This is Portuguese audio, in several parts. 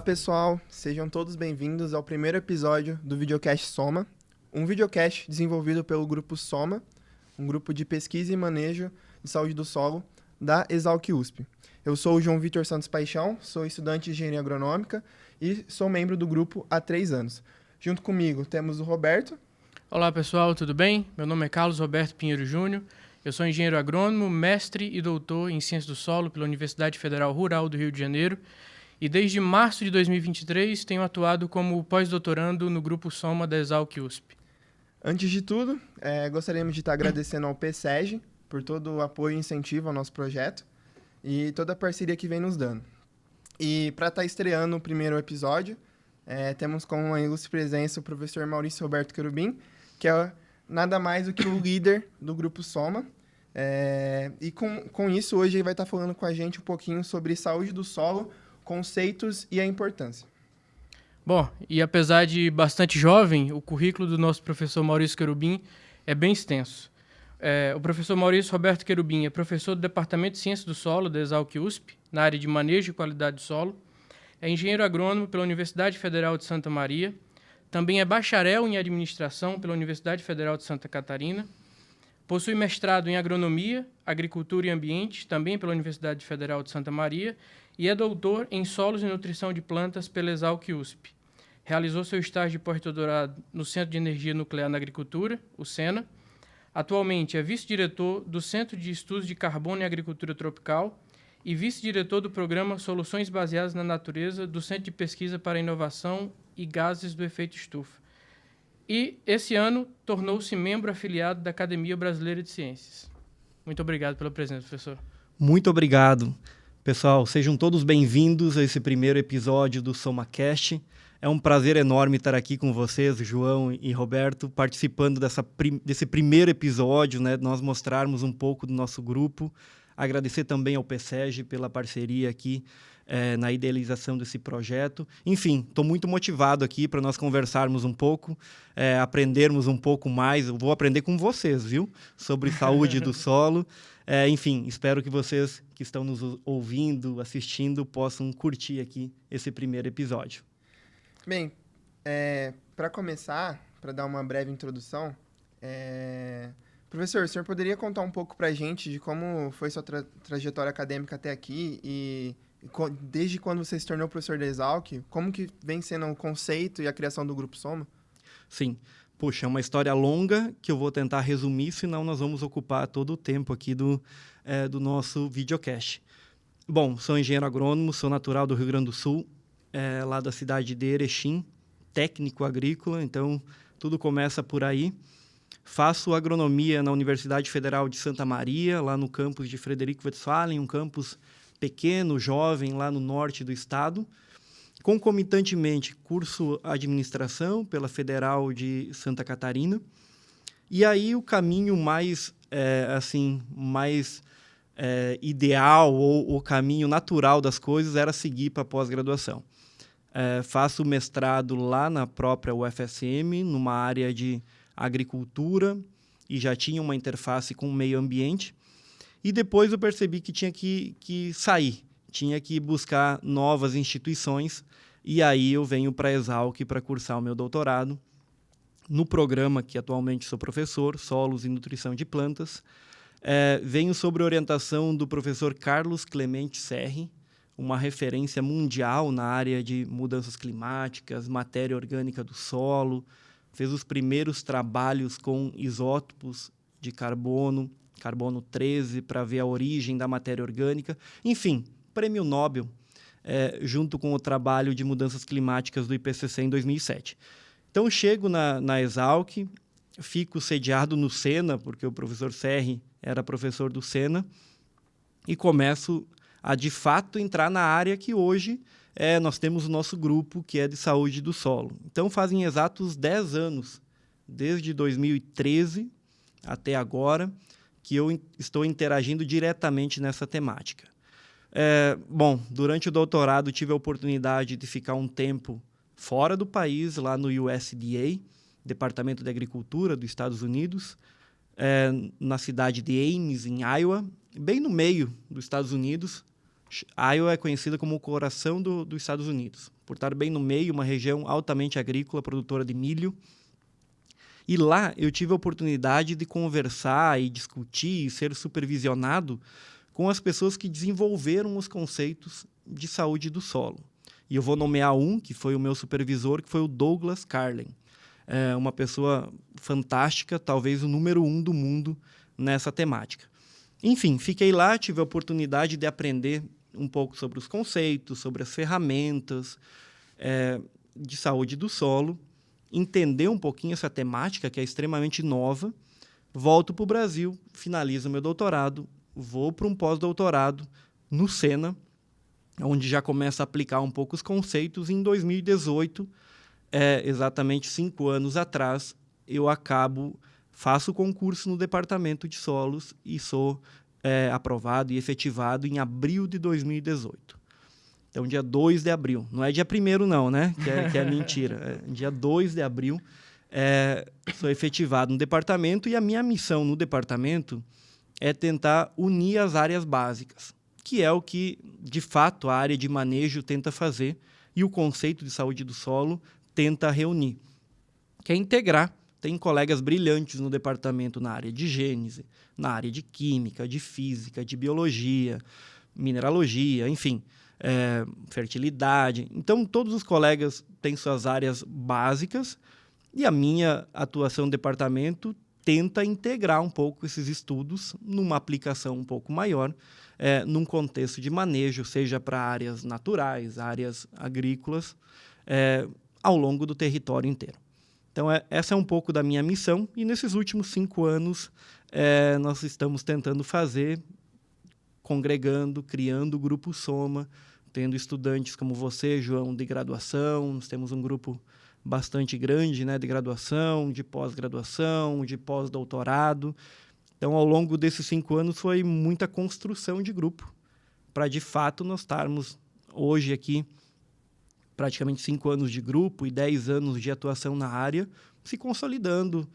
pessoal, sejam todos bem-vindos ao primeiro episódio do Videocast Soma, um videocast desenvolvido pelo Grupo Soma, um grupo de pesquisa e manejo de saúde do solo da Exalc USP. Eu sou o João Vitor Santos Paixão, sou estudante de engenharia agronômica e sou membro do grupo há 3 anos. Junto comigo temos o Roberto. Olá pessoal, tudo bem? Meu nome é Carlos Roberto Pinheiro Júnior, eu sou engenheiro agrônomo, mestre e doutor em Ciências do Solo pela Universidade Federal Rural do Rio de Janeiro e desde março de 2023 tenho atuado como pós-doutorando no Grupo Soma da Exalc USP. Antes de tudo, gostaríamos de estar agradecendo ao PSEG por todo o apoio e incentivo ao nosso projeto e toda a parceria que vem nos dando. E para estar estreando o primeiro episódio, temos como ilustre presença o professor Maurício Roberto Querubim, que é nada mais do que o líder do Grupo Soma. E com isso, hoje ele vai estar falando com a gente um pouquinho sobre saúde do solo, conceitos e a importância. Bom, e apesar de bastante jovem, o currículo do nosso professor Maurício Querubim é bem extenso. O professor Maurício Roberto Querubim é professor do Departamento de Ciências do Solo da Exalc USP, na área de Manejo e Qualidade do Solo, é engenheiro agrônomo pela Universidade Federal de Santa Maria, também é bacharel em Administração pela Universidade Federal de Santa Catarina, possui mestrado em Agronomia, Agricultura e Ambiente, também pela Universidade Federal de Santa Maria, e é doutor em Solos e Nutrição de Plantas pela Exalc USP. Realizou seu estágio de pós-doutorado no Centro de Energia Nuclear na Agricultura, o SENA. Atualmente é vice-diretor do Centro de Estudos de Carbono e Agricultura Tropical e vice-diretor do programa Soluções Baseadas na Natureza do Centro de Pesquisa para a Inovação e Gases do Efeito Estufa. E, esse ano, tornou-se membro afiliado da Academia Brasileira de Ciências. Muito obrigado pela presença, professor. Muito obrigado. Pessoal, sejam todos bem-vindos a esse primeiro episódio do SomaCast. É um prazer enorme estar aqui com vocês, João e Roberto, participando desse primeiro episódio, né, nós mostrarmos um pouco do nosso grupo. Agradecer também ao PSEG pela parceria aqui na idealização desse projeto. Enfim, estou muito motivado aqui para nós conversarmos um pouco, aprendermos um pouco mais. Eu vou aprender com vocês, viu? Sobre saúde do solo. Enfim, espero que vocês que estão nos ouvindo, assistindo, possam curtir aqui esse primeiro episódio. Bem, para começar, para dar uma breve introdução, professor, o senhor poderia contar um pouco para a gente de como foi sua trajetória acadêmica até aqui e desde quando você se tornou professor da Exalc, como que vem sendo o conceito e a criação do Grupo Soma? Sim. Puxa, é uma história longa que eu vou tentar resumir, senão nós vamos ocupar todo o tempo aqui do nosso videocast. Bom, sou engenheiro agrônomo, sou natural do Rio Grande do Sul, lá da cidade de Erechim, técnico agrícola, então tudo começa por aí. Faço agronomia na Universidade Federal de Santa Maria, lá no campus de Frederico Westphalen, um campus pequeno, jovem, lá no norte do estado. Concomitantemente, curso administração pela Federal de Santa Catarina. E aí o caminho mais ideal ou o caminho natural das coisas era seguir para a pós-graduação. Faço mestrado lá na própria UFSM, numa área de agricultura, e já tinha uma interface com o meio ambiente. E depois eu percebi que tinha que sair, tinha que buscar novas instituições, e aí eu venho para a Exalc para cursar o meu doutorado no programa que atualmente sou professor, Solos e Nutrição de Plantas. Venho sob orientação do professor Carlos Clemente Serri, uma referência mundial na área de mudanças climáticas, matéria orgânica do solo, fez os primeiros trabalhos com isótopos de carbono 13, para ver a origem da matéria orgânica. Enfim, prêmio Nobel, junto com o trabalho de mudanças climáticas do IPCC em 2007. Então, chego na Exalc, fico sediado no SENA, porque o professor Serri era professor do SENA, e começo a, de fato, entrar na área que hoje nós temos o nosso grupo, que é de saúde do solo. Então, fazem exatos 10 anos, desde 2013 até agora, que eu estou interagindo diretamente nessa temática. Bom, durante o doutorado tive a oportunidade de ficar um tempo fora do país, lá no USDA, Departamento de Agricultura dos Estados Unidos, na cidade de Ames, em Iowa, bem no meio dos Estados Unidos. Iowa é conhecida como o coração dos Estados Unidos, por estar bem no meio, uma região altamente agrícola, produtora de milho. E lá eu tive a oportunidade de conversar e discutir e ser supervisionado com as pessoas que desenvolveram os conceitos de saúde do solo. E eu vou nomear um, que foi o meu supervisor, que foi o Douglas Carlin. É uma pessoa fantástica, talvez o número 1 do mundo nessa temática. Enfim, fiquei lá, tive a oportunidade de aprender um pouco sobre os conceitos, sobre as ferramentas de saúde do solo, entender um pouquinho essa temática, que é extremamente nova, volto para o Brasil, finalizo meu doutorado, vou para um pós-doutorado no Sena, onde já começo a aplicar um pouco os conceitos. Em 2018, exatamente 5 anos atrás, eu faço o concurso no Departamento de Solos e sou aprovado e efetivado em abril de 2018. Então, dia 2 de abril. Não é dia 1º, não, né? Que é mentira. Dia 2 de abril, sou efetivado no departamento, e a minha missão no departamento é tentar unir as áreas básicas, que é o que, de fato, a área de manejo tenta fazer e o conceito de saúde do solo tenta reunir, que é integrar. Tem colegas brilhantes no departamento na área de gênese, na área de química, de física, de biologia, mineralogia, enfim, fertilidade. Então, todos os colegas têm suas áreas básicas, e a minha atuação no departamento tenta integrar um pouco esses estudos numa aplicação um pouco maior, num contexto de manejo, seja para áreas naturais, áreas agrícolas, ao longo do território inteiro. Então, essa é um pouco da minha missão, e nesses últimos 5 anos nós estamos tentando fazer, congregando, criando o Grupo Soma, tendo estudantes como você, João, de graduação. Nós temos um grupo bastante grande, né, de graduação, de pós-graduação, de pós-doutorado. Então, ao longo desses 5 anos, foi muita construção de grupo, para, de fato, nós estarmos hoje aqui, praticamente 5 anos de grupo e 10 anos de atuação na área, se consolidando,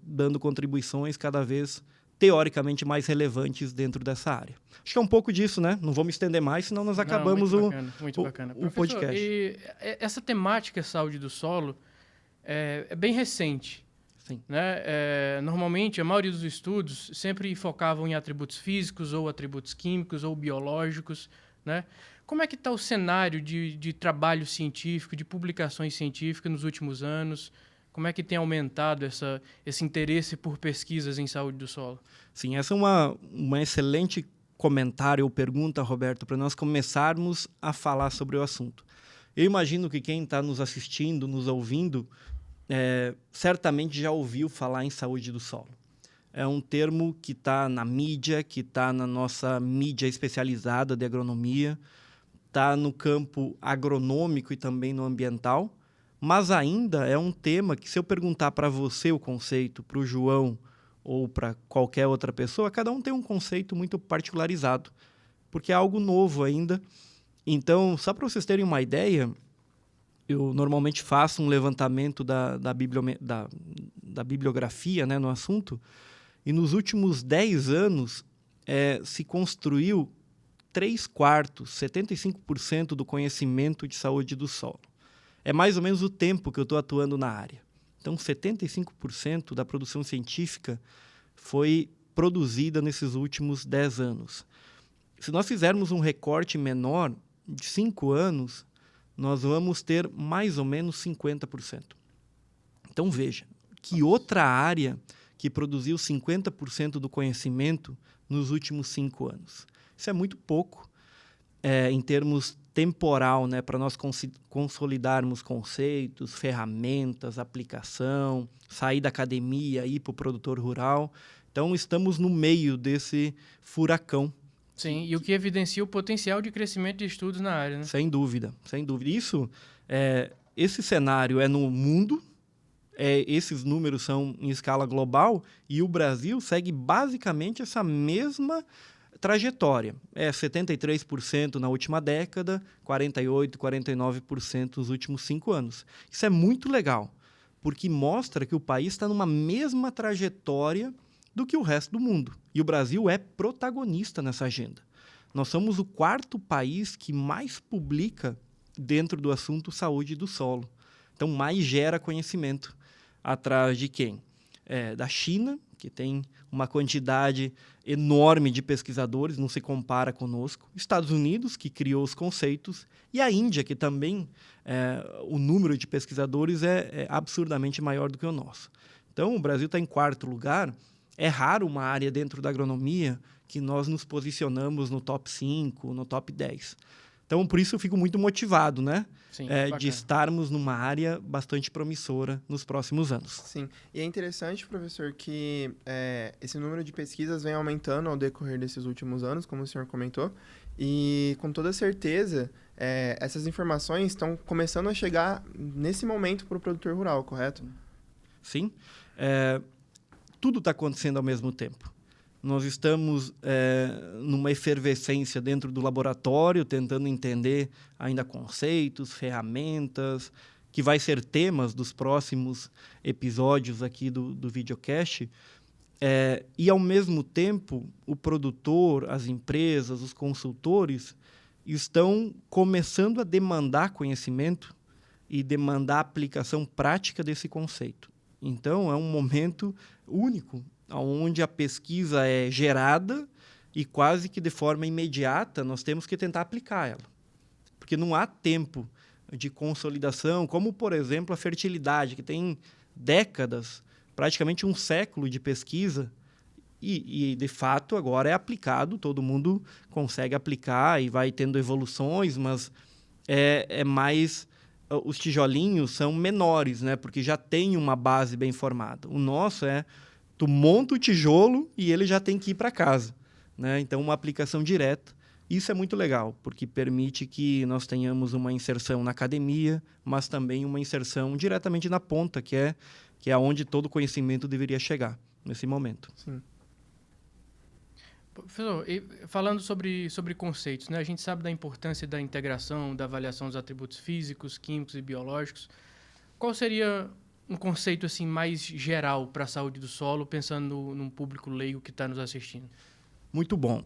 dando contribuições cada vez teoricamente mais relevantes dentro dessa área. Acho que é um pouco disso, né? Não vou me estender mais, senão nós acabamos muito bacana. O podcast. E essa temática saúde do solo é bem recente. Sim. Né? Normalmente, a maioria dos estudos sempre focavam em atributos físicos, ou atributos químicos, ou biológicos, né? Como é que está o cenário de trabalho científico, de publicações científicas nos últimos anos? Como é que tem aumentado esse interesse por pesquisas em saúde do solo? Sim, essa é uma excelente comentário ou pergunta, Roberto, para nós começarmos a falar sobre o assunto. Eu imagino que quem está nos assistindo, nos ouvindo, certamente já ouviu falar em saúde do solo. É um termo que está na mídia, que está na nossa mídia especializada de agronomia, está no campo agronômico e também no ambiental, mas ainda é um tema que, se eu perguntar para você o conceito, para o João ou para qualquer outra pessoa, cada um tem um conceito muito particularizado, porque é algo novo ainda. Então, só para vocês terem uma ideia, eu normalmente faço um levantamento da bibliografia, né, no assunto, e nos últimos 10 anos se construiu 3/4, 75% do conhecimento de saúde do solo. É mais ou menos o tempo que eu estou atuando na área. Então, 75% da produção científica foi produzida nesses últimos 10 anos. Se nós fizermos um recorte menor de 5 anos, nós vamos ter mais ou menos 50%. Então, veja, que outra área que produziu 50% do conhecimento nos últimos 5 anos? Isso é muito pouco em termos temporal, né, para nós consolidarmos conceitos, ferramentas, aplicação, sair da academia, ir para o produtor rural. Então, estamos no meio desse furacão. Sim, e o que evidencia o potencial de crescimento de estudos na área, né? Sem dúvida, sem dúvida. Esse cenário é no mundo, esses números são em escala global, e o Brasil segue basicamente essa mesma trajetória. 73% na última década, 48%, 49% nos últimos 5 anos. Isso é muito legal, porque mostra que o país está numa mesma trajetória do que o resto do mundo. E o Brasil é protagonista nessa agenda. Nós somos o 4º país que mais publica dentro do assunto saúde do solo. Então, mais gera conhecimento. Atrás de quem? Da China, que tem uma quantidade enorme de pesquisadores, não se compara conosco. Estados Unidos, que criou os conceitos. E a Índia, que também o número de pesquisadores é absurdamente maior do que o nosso. Então, o Brasil está em 4º lugar. É raro uma área dentro da agronomia que nós nos posicionamos no top 5, no top 10. Então, por isso eu fico muito motivado, né? Sim, de estarmos numa área bastante promissora nos próximos anos. Sim, e é interessante, professor, que esse número de pesquisas vem aumentando ao decorrer desses últimos anos, como o senhor comentou, e com toda certeza essas informações estão começando a chegar nesse momento para o produtor rural, correto? Sim, tudo está acontecendo ao mesmo tempo. Nós estamos numa efervescência dentro do laboratório, tentando entender ainda conceitos, ferramentas, que vai ser temas dos próximos episódios aqui do videocast. E, ao mesmo tempo, o produtor, as empresas, os consultores estão começando a demandar conhecimento e demandar aplicação prática desse conceito. Então, é um momento único, onde a pesquisa é gerada e quase que de forma imediata nós temos que tentar aplicar ela. Porque não há tempo de consolidação, como, por exemplo, a fertilidade, que tem décadas, praticamente um século de pesquisa, e de fato, agora é aplicado, todo mundo consegue aplicar e vai tendo evoluções, mas os tijolinhos são menores, né? Porque já tem uma base bem formada. O nosso tu monta o tijolo e ele já tem que ir para casa, né? Então, uma aplicação direta. Isso é muito legal, porque permite que nós tenhamos uma inserção na academia, mas também uma inserção diretamente na ponta, que é onde todo o conhecimento deveria chegar, nesse momento. Sim. Professor, falando sobre conceitos, né? A gente sabe da importância da integração, da avaliação dos atributos físicos, químicos e biológicos. Qual seria um conceito assim mais geral para a saúde do solo, pensando num público leigo que está nos assistindo? Muito bom.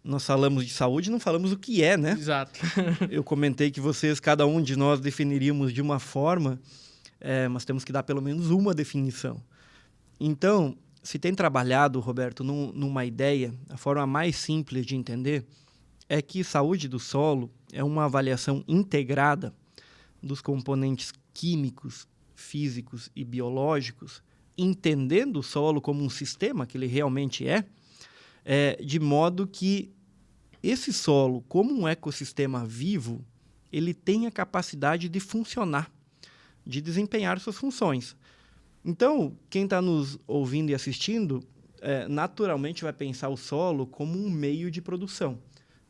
Nós falamos de saúde, não falamos o que é, né? Exato. Eu comentei que cada um de nós definiríamos de uma forma, mas temos que dar pelo menos uma definição. Então, se tem trabalhado, Roberto, numa ideia, a forma mais simples de entender é que saúde do solo é uma avaliação integrada dos componentes químicos, físicos e biológicos, entendendo o solo como um sistema que ele realmente de modo que esse solo, como um ecossistema vivo, ele tem a capacidade de funcionar, de desempenhar suas funções. Então, quem está nos ouvindo e assistindo, naturalmente vai pensar o solo como um meio de produção,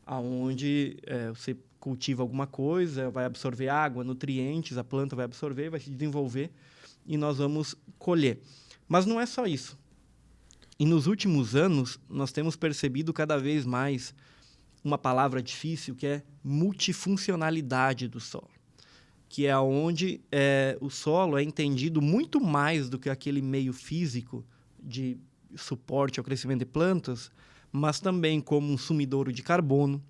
onde você cultiva alguma coisa, vai absorver água, nutrientes, a planta vai absorver, vai se desenvolver e nós vamos colher. Mas não é só isso. E nos últimos anos, nós temos percebido cada vez mais uma palavra difícil, que é multifuncionalidade do solo, que é onde o solo é entendido muito mais do que aquele meio físico de suporte ao crescimento de plantas, mas também como um sumidouro de carbono.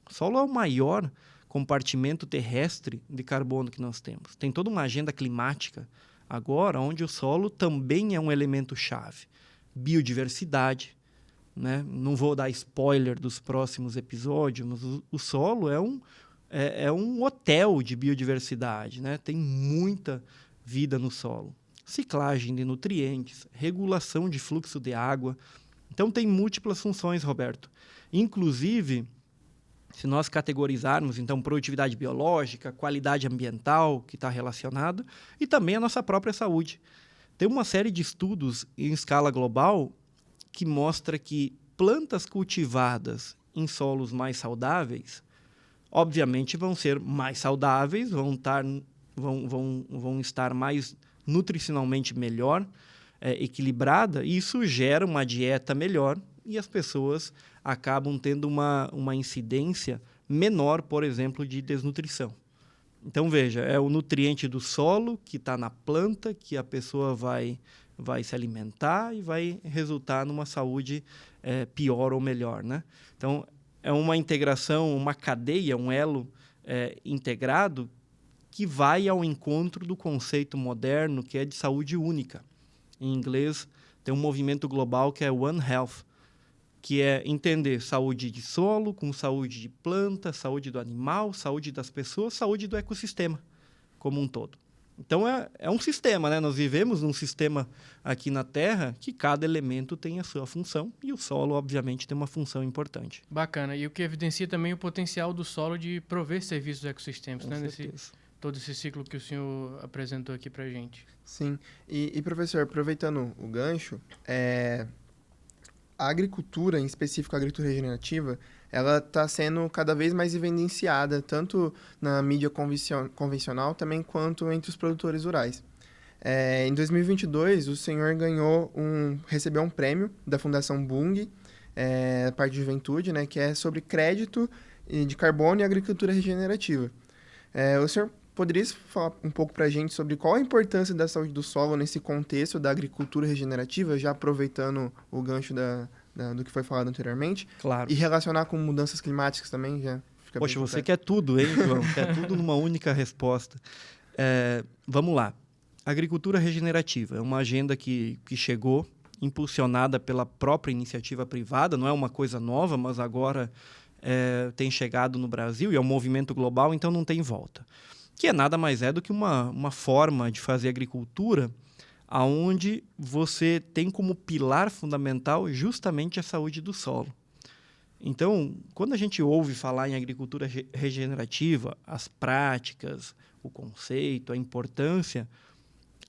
O solo é o maior compartimento terrestre de carbono que nós temos. Tem toda uma agenda climática agora, onde o solo também é um elemento-chave. Biodiversidade, né? Não vou dar spoiler dos próximos episódios, mas o solo é um hotel de biodiversidade, né? Tem muita vida no solo. Ciclagem de nutrientes, regulação de fluxo de água. Então, tem múltiplas funções, Roberto. Inclusive, se nós categorizarmos, então, produtividade biológica, qualidade ambiental, que está relacionado, e também a nossa própria saúde. Tem uma série de estudos em escala global que mostra que plantas cultivadas em solos mais saudáveis, obviamente, vão ser mais saudáveis, vão estar mais nutricionalmente melhor, equilibrada, e isso gera uma dieta melhor e as pessoas acabam tendo uma incidência menor, por exemplo, de desnutrição. Então, veja, é o nutriente do solo que está na planta, que a pessoa vai se alimentar e vai resultar numa saúde pior ou melhor, né? Então, é uma integração, uma cadeia, um elo integrado que vai ao encontro do conceito moderno que é de saúde única. Em inglês, tem um movimento global que é One Health, que é entender saúde de solo com saúde de planta, saúde do animal, saúde das pessoas, saúde do ecossistema como um todo. Então, é um sistema, né? Nós vivemos num sistema aqui na Terra que cada elemento tem a sua função e o solo, obviamente, tem uma função importante. Bacana. E o que evidencia também o potencial do solo de prover serviços ecossistêmicos, Com né? certeza. Todo esse ciclo que o senhor apresentou aqui para a gente. Sim. E, professor, aproveitando o gancho, a agricultura, em específico a agricultura regenerativa, ela está sendo cada vez mais evidenciada, tanto na mídia convencional também, quanto entre os produtores rurais. Em 2022, o senhor recebeu um prêmio da Fundação Bung, parte de juventude, né, que é sobre crédito de carbono e agricultura regenerativa. O senhor poderia falar um pouco para a gente sobre qual a importância da saúde do solo nesse contexto da agricultura regenerativa, já aproveitando o gancho do que foi falado anteriormente? Claro. E relacionar com mudanças climáticas também, já fica Poxa, bem você quer tudo, hein, João? Quer tudo numa única resposta. Vamos lá. Agricultura regenerativa é uma agenda que chegou, impulsionada pela própria iniciativa privada, não é uma coisa nova, mas agora tem chegado no Brasil e é um movimento global, então não tem volta. Que é nada mais do que uma forma de fazer agricultura onde você tem como pilar fundamental justamente a saúde do solo. Então, quando a gente ouve falar em agricultura regenerativa, as práticas, o conceito, a importância,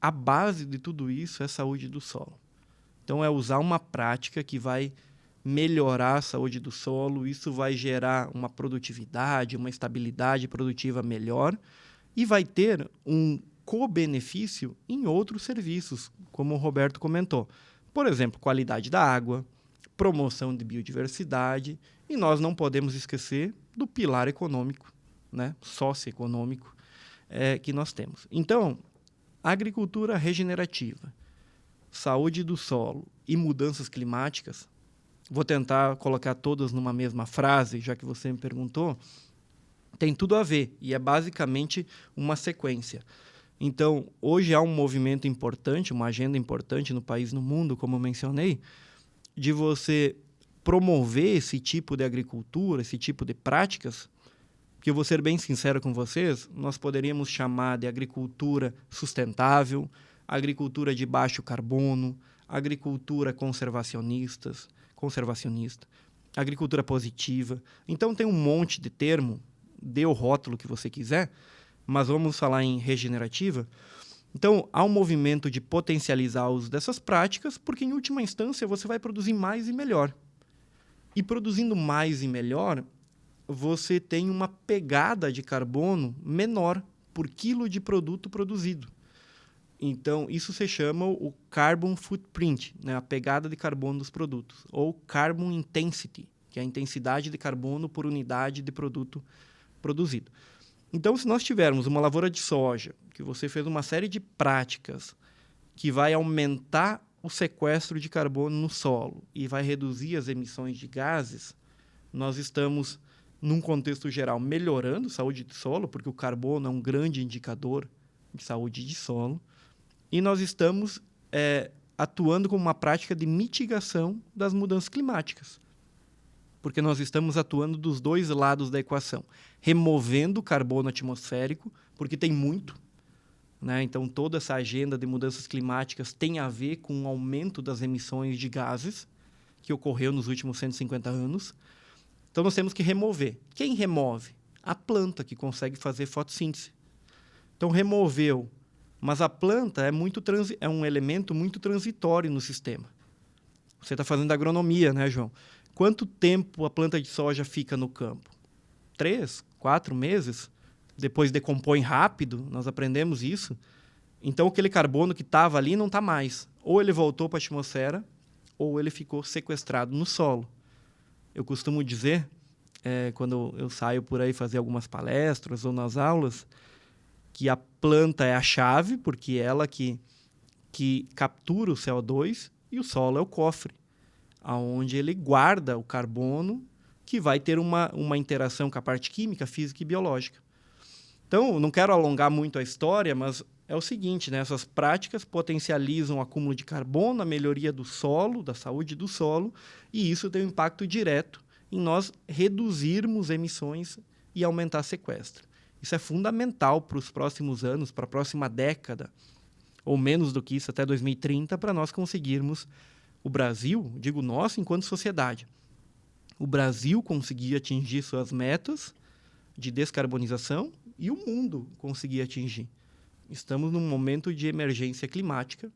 a base de tudo isso é a saúde do solo. Então, é usar uma prática que vai melhorar a saúde do solo, isso vai gerar uma produtividade, uma estabilidade produtiva melhor, e vai ter um co-benefício em outros serviços, como o Roberto comentou. Por exemplo, qualidade da água, promoção de biodiversidade, e nós não podemos esquecer do pilar econômico, né, socioeconômico, que nós temos. Então, agricultura regenerativa, saúde do solo e mudanças climáticas, vou tentar colocar todas numa mesma frase, já que você me perguntou, tem tudo a ver e é basicamente uma sequência. Então, hoje há um movimento importante, uma agenda importante no país e no mundo, como eu mencionei, de você promover esse tipo de agricultura, esse tipo de práticas, que eu vou ser bem sincero com vocês, nós poderíamos chamar de agricultura sustentável, agricultura de baixo carbono, agricultura conservacionista, agricultura positiva. Então, tem um monte de termo, dê o rótulo que você quiser, mas vamos falar em regenerativa. Então, há um movimento de potencializar o uso dessas práticas, porque, em última instância, você vai produzir mais e melhor. E produzindo mais e melhor, você tem uma pegada de carbono menor por quilo de produto produzido. Então, isso se chama o carbon footprint, né? A pegada de carbono dos produtos, ou carbon intensity, que é a intensidade de carbono por unidade de produto produzido. Então, se nós tivermos uma lavoura de soja, que você fez uma série de práticas que vai aumentar o sequestro de carbono no solo e vai reduzir as emissões de gases, nós estamos, num contexto geral, melhorando a saúde do solo, porque o carbono é um grande indicador de saúde de solo, e nós estamos atuando como uma prática de mitigação das mudanças climáticas, porque nós estamos atuando dos dois lados da equação, removendo o carbono atmosférico, porque tem muito, né? Então, toda essa agenda de mudanças climáticas tem a ver com o aumento das emissões de gases que ocorreu nos últimos 150 anos. Então, nós temos que remover. Quem remove? A planta, que consegue fazer fotossíntese. Então, removeu. Mas a planta é um elemento muito transitório no sistema. Você está fazendo agronomia, né, João? Quanto tempo a planta de soja fica no campo? 3, 4 meses? Depois decompõe rápido, nós aprendemos isso. Então, aquele carbono que estava ali não está mais. Ou ele voltou para a atmosfera, ou ele ficou sequestrado no solo. Eu costumo dizer, quando eu saio por aí fazer algumas palestras ou nas aulas, que a planta é a chave, porque é ela que captura o CO2, e o solo é o cofre, onde ele guarda o carbono que vai ter uma interação com a parte química, física e biológica. Então, não quero alongar muito a história, mas é o seguinte, né? Essas práticas potencializam o acúmulo de carbono, a melhoria do solo, da saúde do solo, e isso tem um impacto direto em nós reduzirmos emissões e aumentar sequestro. Isso é fundamental para os próximos anos, para a próxima década, ou menos do que isso, até 2030, para nós conseguirmos, o Brasil, digo nós enquanto sociedade, o Brasil conseguir atingir suas metas de descarbonização e o mundo conseguir atingir. Estamos num momento de emergência climática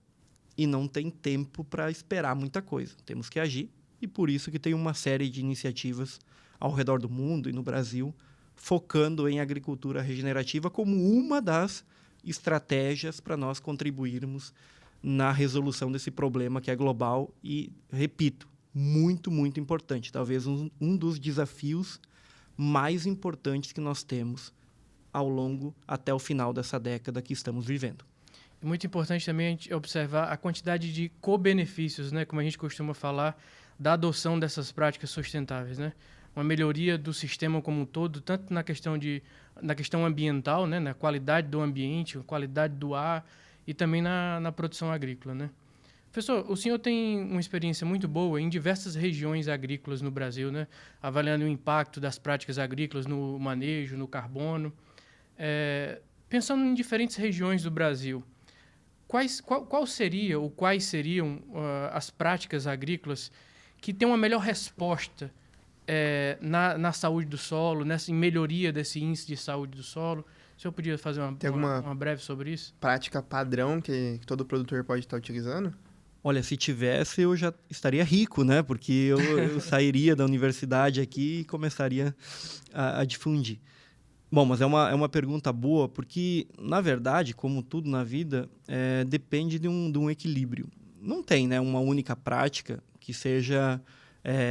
e não tem tempo para esperar muita coisa. Temos que agir e por isso que tem uma série de iniciativas ao redor do mundo e no Brasil focando em agricultura regenerativa como uma das estratégias para nós contribuirmos na resolução desse problema que é global e, repito, muito, muito importante. Talvez um dos desafios mais importantes que nós temos ao longo até o final dessa década que estamos vivendo. É muito importante também a gente observar a quantidade de co-benefícios, né, como a gente costuma falar, da adoção dessas práticas sustentáveis, né? Uma melhoria do sistema como um todo, tanto na questão ambiental, né, na qualidade do ambiente, qualidade do ar e também na produção agrícola, né? Professor, o senhor tem uma experiência muito boa em diversas regiões agrícolas no Brasil, né? Avaliando o impacto das práticas agrícolas no manejo, no carbono. Pensando em diferentes regiões do Brasil, quais seriam as práticas agrícolas que têm uma melhor resposta na saúde do solo, em melhoria desse índice de saúde do solo? O senhor podia fazer uma breve sobre isso? Prática padrão que todo produtor pode estar utilizando? Olha, se tivesse, eu já estaria rico, né? Porque eu sairia da universidade aqui e começaria a difundir. Bom, mas é uma pergunta boa, porque, na verdade, como tudo na vida, depende de um equilíbrio. Não tem, né, uma única prática que seja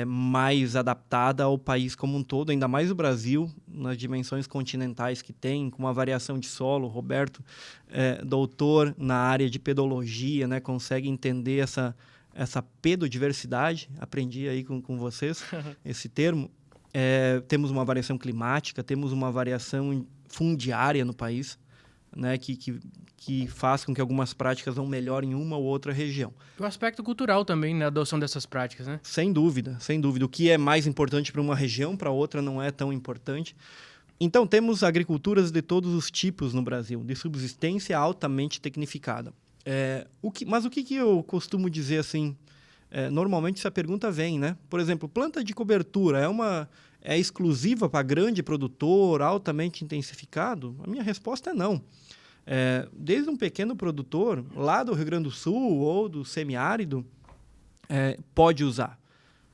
mais adaptada ao país como um todo, ainda mais o Brasil, nas dimensões continentais que tem, com uma variação de solo. Roberto, doutor na área de pedologia, né, consegue entender essa pedodiversidade. Aprendi aí com vocês esse termo. Temos uma variação climática, temos uma variação fundiária no país, né, que faz com que algumas práticas vão melhor em uma ou outra região. O aspecto cultural também na adoção dessas práticas, né? Sem dúvida, sem dúvida. O que é mais importante para uma região, para outra não é tão importante. Então, temos agriculturas de todos os tipos no Brasil, de subsistência altamente tecnificada. Mas o que eu costumo dizer assim? Normalmente essa pergunta vem, né? Por exemplo, planta de cobertura é exclusiva para grande produtor, altamente intensificado? A minha resposta é não. Desde um pequeno produtor, lá do Rio Grande do Sul ou do semiárido, pode usar.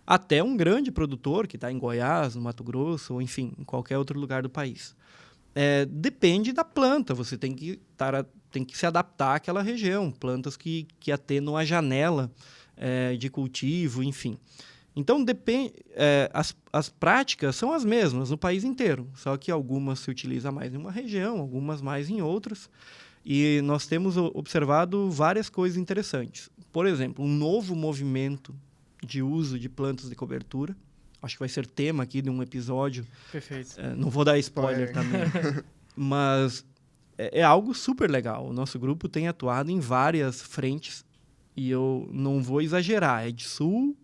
Até um grande produtor que está em Goiás, no Mato Grosso, ou enfim, em qualquer outro lugar do país. Depende da planta, você tem que se adaptar àquela região, plantas que atenam a janela de cultivo, enfim. Então, as práticas são as mesmas no país inteiro, só que algumas se utilizam mais em uma região, algumas mais em outras, e nós temos observado várias coisas interessantes. Por exemplo, um novo movimento de uso de plantas de cobertura, acho que vai ser tema aqui de um episódio. Perfeito. Não vou dar spoiler também, mas é algo super legal. O nosso grupo tem atuado em várias frentes, e eu não vou exagerar, é de sul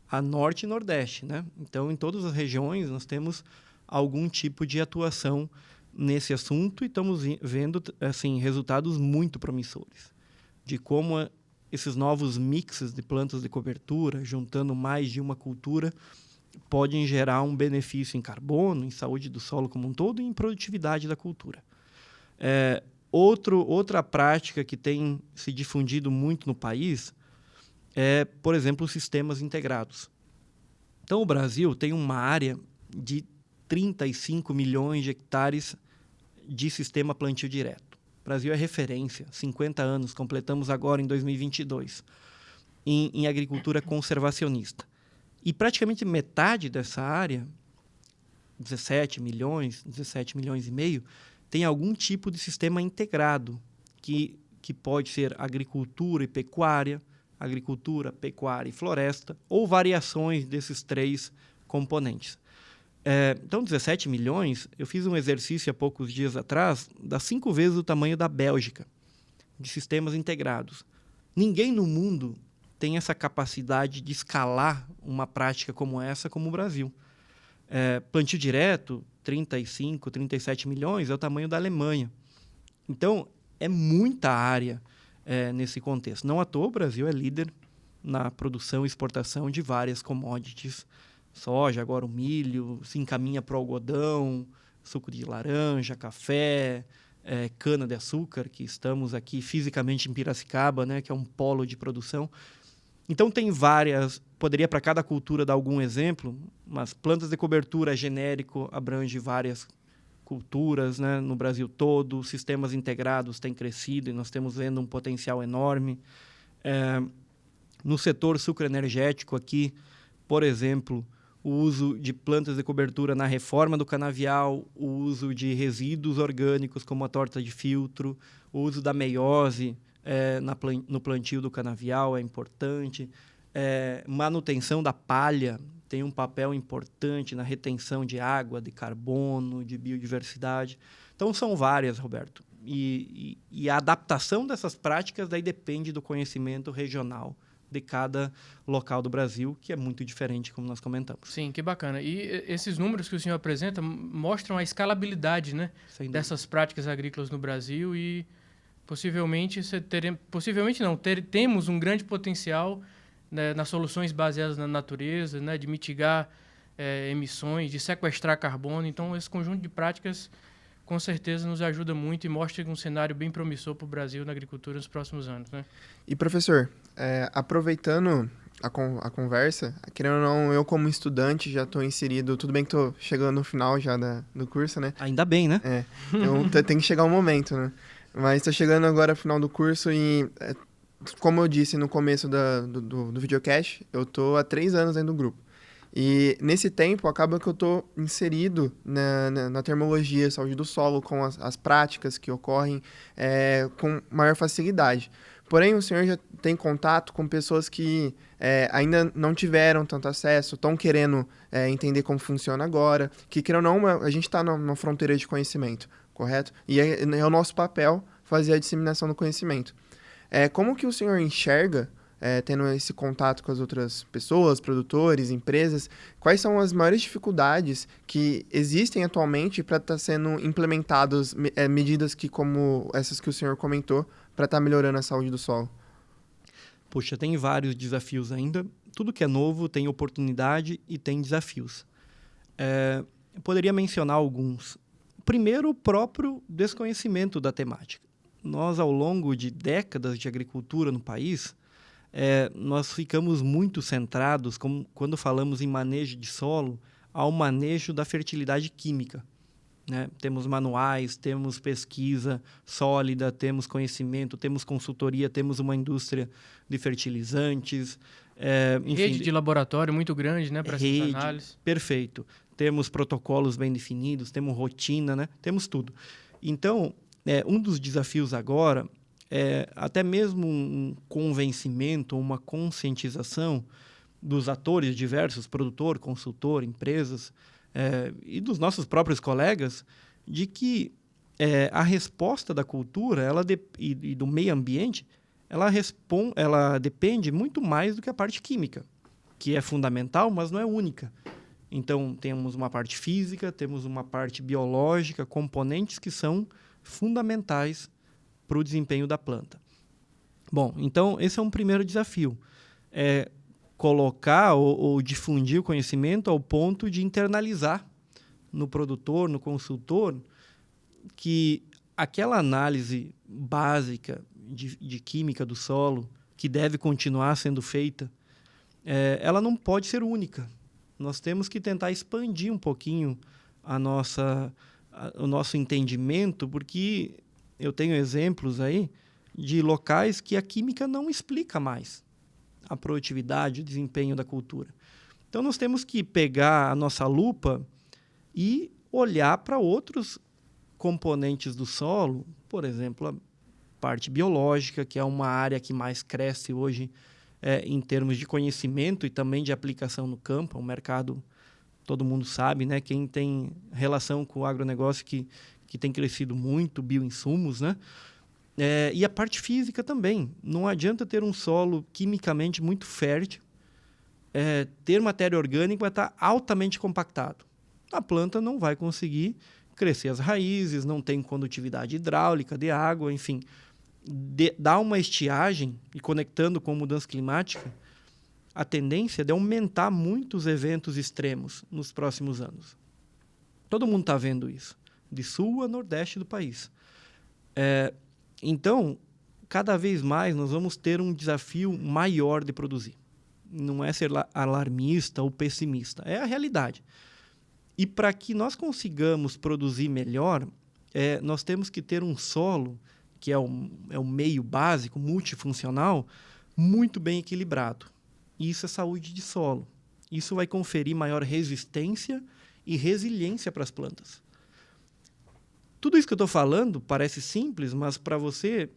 a norte e nordeste, né? Então, em todas as regiões, nós temos algum tipo de atuação nesse assunto e estamos vendo assim, resultados muito promissores de como esses novos mixes de plantas de cobertura, juntando mais de uma cultura, podem gerar um benefício em carbono, em saúde do solo como um todo e em produtividade da cultura. Outra prática que tem se difundido muito no país por exemplo, os sistemas integrados. Então, o Brasil tem uma área de 35 milhões de hectares de sistema plantio direto. O Brasil é referência, 50 anos, completamos agora em 2022, em agricultura conservacionista. E praticamente metade dessa área, 17 milhões e meio, tem algum tipo de sistema integrado, que pode ser agricultura e pecuária, agricultura, pecuária e floresta, ou variações desses três componentes. Então, 17 milhões, eu fiz um exercício há poucos dias atrás, dá 5 vezes o tamanho da Bélgica, de sistemas integrados. Ninguém no mundo tem essa capacidade de escalar uma prática como essa, como o Brasil. Plantio direto, 35, 37 milhões, é o tamanho da Alemanha. Então, é muita área nesse contexto. Não à toa, o Brasil é líder na produção e exportação de várias commodities. Soja, agora o milho, se encaminha para o algodão, suco de laranja, café, cana-de-açúcar, que estamos aqui fisicamente em Piracicaba, né, que é um polo de produção. Então, tem várias, poderia para cada cultura dar algum exemplo, mas plantas de cobertura genérico abrange várias culturas, né, no Brasil todo, sistemas integrados têm crescido e nós temos vendo um potencial enorme. No setor sucroenergético aqui, por exemplo, o uso de plantas de cobertura na reforma do canavial, o uso de resíduos orgânicos como a torta de filtro, o uso da meiose no plantio do canavial é importante. Manutenção da palha tem um papel importante na retenção de água, de carbono, de biodiversidade. Então, são várias, Roberto. E a adaptação dessas práticas daí depende do conhecimento regional de cada local do Brasil, que é muito diferente, como nós comentamos. Sim, que bacana. E esses números que o senhor apresenta mostram a escalabilidade, né, dessas práticas agrícolas no Brasil e possivelmente temos um grande potencial, né, nas soluções baseadas na natureza, né, de mitigar emissões, de sequestrar carbono. Então, esse conjunto de práticas com certeza nos ajuda muito e mostra um cenário bem promissor para o Brasil na agricultura nos próximos anos, né? E, professor, aproveitando a conversa, querendo ou não, eu como estudante já estou inserido, tudo bem que estou chegando no final já do curso, né? Ainda bem, né? Então tem que chegar um momento, né? Mas estou chegando agora ao final do curso e, como eu disse no começo do videocast, eu estou há 3 anos dentro do grupo. E nesse tempo, acaba que eu estou inserido na termologia, saúde do solo, com as práticas que ocorrem com maior facilidade. Porém, o senhor já tem contato com pessoas que ainda não tiveram tanto acesso, estão querendo entender como funciona agora, que, querendo ou não, a gente está numa fronteira de conhecimento, correto? E é o nosso papel fazer a disseminação do conhecimento. Como que o senhor enxerga, tendo esse contato com as outras pessoas, produtores, empresas, quais são as maiores dificuldades que existem atualmente para estar sendo implementadas medidas como essas que o senhor comentou, para estar melhorando a saúde do solo? Puxa, tem vários desafios ainda. Tudo que é novo tem oportunidade e tem desafios. Eu poderia mencionar alguns. Primeiro, o próprio desconhecimento da temática. Nós, ao longo de décadas de agricultura no país, nós ficamos muito centrados, quando falamos em manejo de solo, ao manejo da fertilidade química, né? Temos manuais, temos pesquisa sólida, temos conhecimento, temos consultoria, temos uma indústria de fertilizantes. Enfim, rede de laboratório muito grande, né, para essas análises. Perfeito. Temos protocolos bem definidos, temos rotina, né? Temos tudo. Então, um dos desafios agora até mesmo um convencimento, uma conscientização dos atores diversos, produtor, consultor, empresas, e dos nossos próprios colegas, de que a resposta da cultura e do meio ambiente, ela depende muito mais do que a parte química, que é fundamental, mas não é única. Então, temos uma parte física, temos uma parte biológica, componentes que são fundamentais para o desempenho da planta. Bom, então esse é um primeiro desafio. Colocar ou difundir o conhecimento ao ponto de internalizar no produtor, no consultor, que aquela análise básica de química do solo, que deve continuar sendo feita, ela não pode ser única. Nós temos que tentar expandir um pouquinho o nosso entendimento, porque eu tenho exemplos aí de locais que a química não explica mais a produtividade, o desempenho da cultura. Então, nós temos que pegar a nossa lupa e olhar para outros componentes do solo, por exemplo, a parte biológica, que é uma área que mais cresce hoje em termos de conhecimento e também de aplicação no campo, é um mercado todo mundo sabe, né? Quem tem relação com o agronegócio que tem crescido muito, bioinsumos, né? E a parte física também. Não adianta ter um solo quimicamente muito fértil, ter matéria orgânica vai estar altamente compactado. A planta não vai conseguir crescer as raízes, não tem condutividade hidráulica de água, enfim. Dá uma estiagem, e conectando com mudança climática, a tendência é de aumentar muitos eventos extremos nos próximos anos. Todo mundo está vendo isso, de sul a nordeste do país. Então, cada vez mais nós vamos ter um desafio maior de produzir. Não é ser alarmista ou pessimista, é a realidade. E para que nós consigamos produzir melhor, nós temos que ter um solo, que é o meio básico, multifuncional, muito bem equilibrado. Isso é saúde de solo. Isso vai conferir maior resistência e resiliência para as plantas. Tudo isso que eu estou falando parece simples, mas para você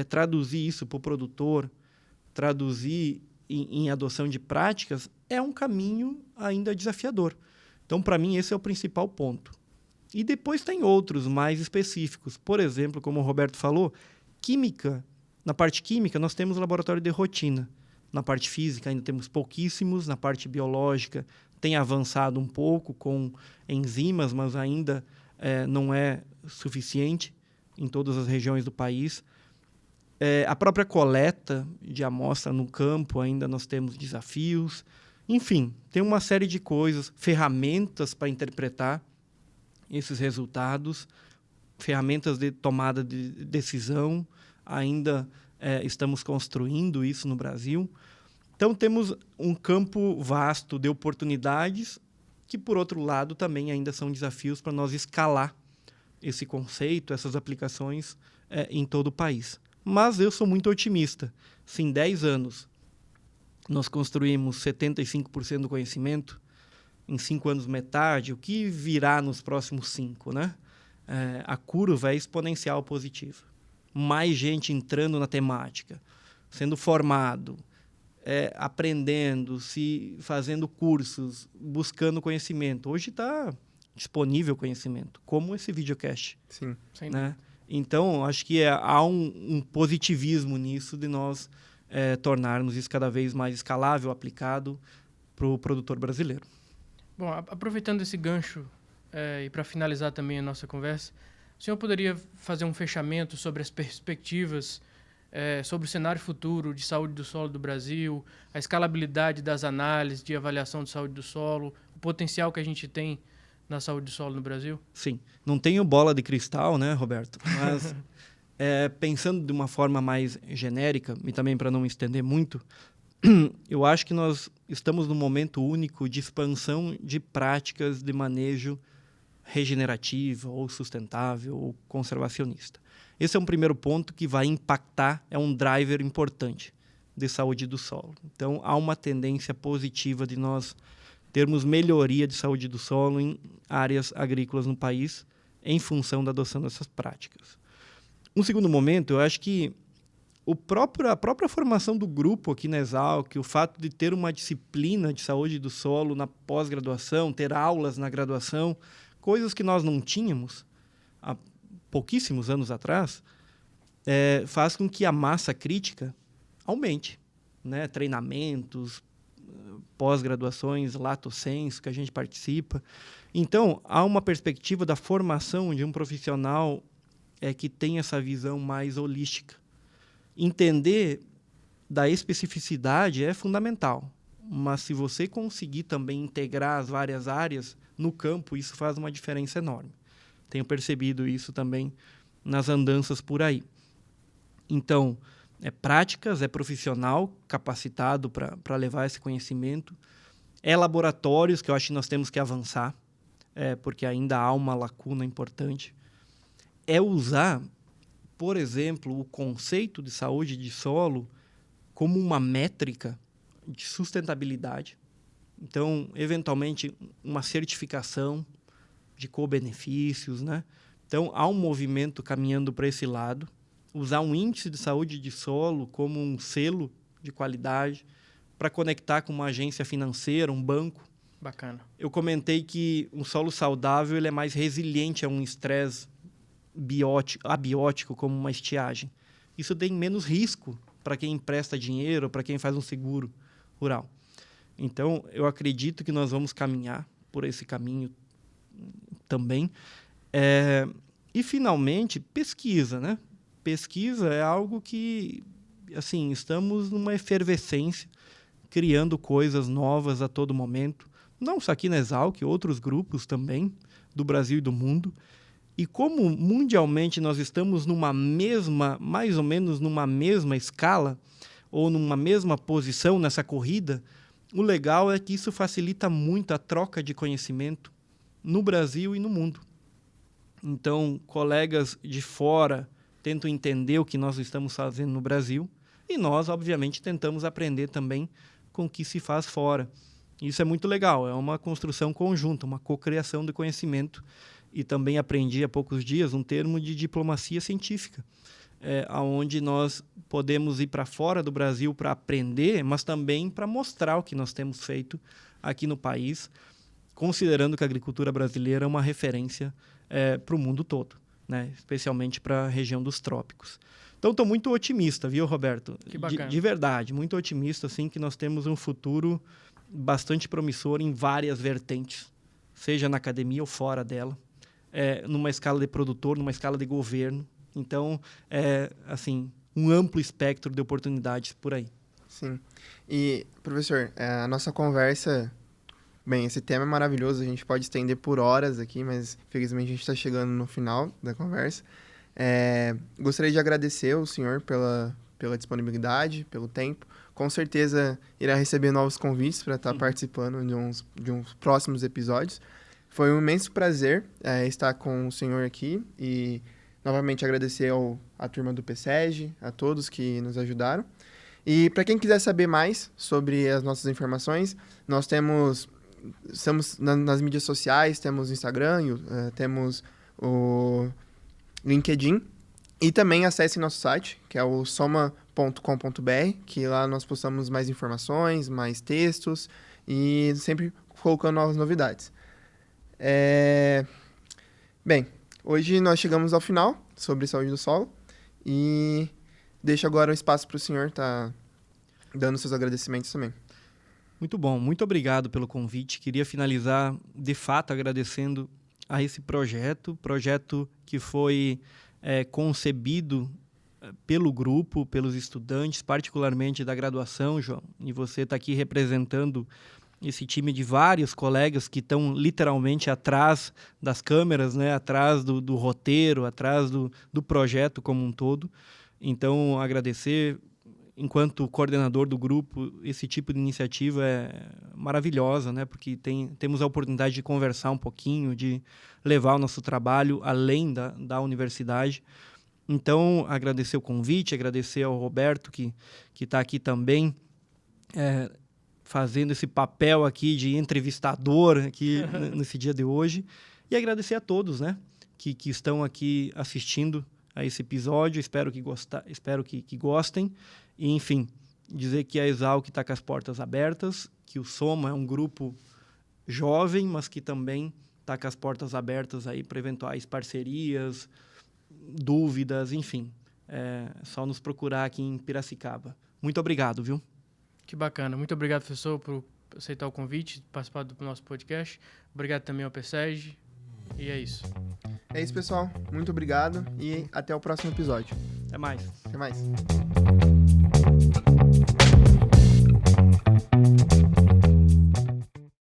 traduzir isso para o produtor, traduzir em adoção de práticas, é um caminho ainda desafiador. Então, para mim, esse é o principal ponto. E depois tem outros mais específicos. Por exemplo, como o Roberto falou, química. Na parte química, nós temos laboratório de rotina. Na parte física, ainda temos pouquíssimos. Na parte biológica, tem avançado um pouco com enzimas, mas ainda não é suficiente em todas as regiões do país. A própria coleta de amostra no campo, ainda nós temos desafios. Enfim, tem uma série de coisas, ferramentas para interpretar esses resultados, ferramentas de tomada de decisão, ainda estamos construindo isso no Brasil. Então, temos um campo vasto de oportunidades que, por outro lado, também ainda são desafios para nós escalar esse conceito, essas aplicações em todo o país. Mas eu sou muito otimista. Se em 10 anos nós construímos 75% do conhecimento, em 5 anos metade, o que virá nos próximos 5, né? A curva é exponencial positiva. Mais gente entrando na temática, sendo formado, aprendendo, fazendo cursos, buscando conhecimento. Hoje está disponível conhecimento, como esse videocast. Sim. Né? Então, acho que há um positivismo nisso de nós tornarmos isso cada vez mais escalável, aplicado para o produtor brasileiro. Bom, aproveitando esse gancho e para finalizar também a nossa conversa, o senhor poderia fazer um fechamento sobre as perspectivas sobre o cenário futuro de saúde do solo do Brasil, a escalabilidade das análises de avaliação de saúde do solo, o potencial que a gente tem na saúde do solo no Brasil? Sim. Não tenho bola de cristal, né, Roberto? Mas pensando de uma forma mais genérica, e também para não me estender muito, eu acho que nós estamos num momento único de expansão de práticas de manejo regenerativa ou sustentável ou conservacionista. Esse é um primeiro ponto que vai impactar, é um driver importante de saúde do solo. Então, há uma tendência positiva de nós termos melhoria de saúde do solo em áreas agrícolas no país em função da adoção dessas práticas. Um segundo momento, eu acho que a própria formação do grupo aqui na Exalc, o fato de ter uma disciplina de saúde do solo na pós-graduação, ter aulas na graduação, coisas que nós não tínhamos há pouquíssimos anos atrás, faz com que a massa crítica aumente, né? Treinamentos, pós-graduações, lato sensu, que a gente participa. Então, há uma perspectiva da formação de um profissional que tem essa visão mais holística. Entender da especificidade é fundamental, mas se você conseguir também integrar as várias áreas no campo, isso faz uma diferença enorme. Tenho percebido isso também nas andanças por aí. Então, práticas, profissional capacitado para levar esse conhecimento, laboratórios, que eu acho que nós temos que avançar, porque ainda há uma lacuna importante, usar, por exemplo, o conceito de saúde de solo como uma métrica de sustentabilidade. Então, eventualmente, uma certificação de co-benefícios, né? Então, há um movimento caminhando para esse lado. Usar um índice de saúde de solo como um selo de qualidade para conectar com uma agência financeira, um banco, Bacana. Eu comentei que um solo saudável ele é mais resiliente a um estresse abiótico, como uma estiagem. Isso tem menos risco para quem empresta dinheiro, para quem faz um seguro rural. Então, eu acredito que nós vamos caminhar por esse caminho também. E, finalmente, pesquisa, né? Pesquisa é algo que, assim, estamos numa efervescência, criando coisas novas a todo momento. Não só aqui na Exalc, outros grupos também, do Brasil e do mundo. E como mundialmente nós estamos mais ou menos numa mesma escala, ou numa mesma posição nessa corrida, o legal é que isso facilita muito a troca de conhecimento no Brasil e no mundo. Então, colegas de fora tentam entender o que nós estamos fazendo no Brasil e nós, obviamente, tentamos aprender também com o que se faz fora. Isso é muito legal, é uma construção conjunta, uma cocriação do conhecimento. E também aprendi há poucos dias um termo de diplomacia científica, onde nós podemos ir para fora do Brasil para aprender, mas também para mostrar o que nós temos feito aqui no país, considerando que a agricultura brasileira é uma referência para o mundo todo, né? Especialmente para a região dos trópicos. Então, estou muito otimista, viu, Roberto? Que bacana. De verdade, muito otimista, assim, que nós temos um futuro bastante promissor em várias vertentes, seja na academia ou fora dela, numa escala de produtor, numa escala de governo. Então, assim, um amplo espectro de oportunidades por aí. Sim. E, professor, a nossa conversa... Bem, esse tema é maravilhoso, a gente pode estender por horas aqui, mas infelizmente a gente está chegando no final da conversa. Gostaria de agradecer ao senhor pela disponibilidade, pelo tempo. Com certeza irá receber novos convites para estar participando de uns próximos episódios. Foi um imenso prazer estar com o senhor aqui e novamente agradecer à turma do PSEG, a todos que nos ajudaram. E para quem quiser saber mais sobre as nossas informações, nós estamos nas mídias sociais, temos o Instagram, temos o LinkedIn e também acesse nosso site, que é o soma.com.br, que lá nós postamos mais informações, mais textos e sempre colocando novas novidades. Bem, hoje nós chegamos ao final sobre saúde do solo e deixo agora o espaço para o senhor estar dando seus agradecimentos também. Muito bom, muito obrigado pelo convite. Queria finalizar, de fato, agradecendo a esse projeto que foi concebido pelo grupo, pelos estudantes, particularmente da graduação, João, e você está aqui representando esse time de vários colegas que estão literalmente atrás das câmeras, né? Atrás do roteiro, atrás do projeto como um todo. Então, agradecer. Enquanto coordenador do grupo, esse tipo de iniciativa é maravilhosa, né? Porque temos a oportunidade de conversar um pouquinho, de levar o nosso trabalho além da universidade. Então, agradecer o convite, agradecer ao Roberto, que está aqui também, fazendo esse papel aqui de entrevistador aqui nesse dia de hoje. E agradecer a todos, né? Que estão aqui assistindo a esse episódio. Espero que gostem. E, enfim, dizer que a Exalc está com as portas abertas, que o Soma é um grupo jovem, mas que também está com as portas abertas aí para eventuais parcerias, dúvidas, enfim. É só nos procurar aqui em Piracicaba. Muito obrigado, viu? Que bacana. Muito obrigado, professor, por aceitar o convite, participar do nosso podcast. Obrigado também ao PSEG. E é isso. É isso, pessoal. Muito obrigado e até o próximo episódio. Até mais. Até mais.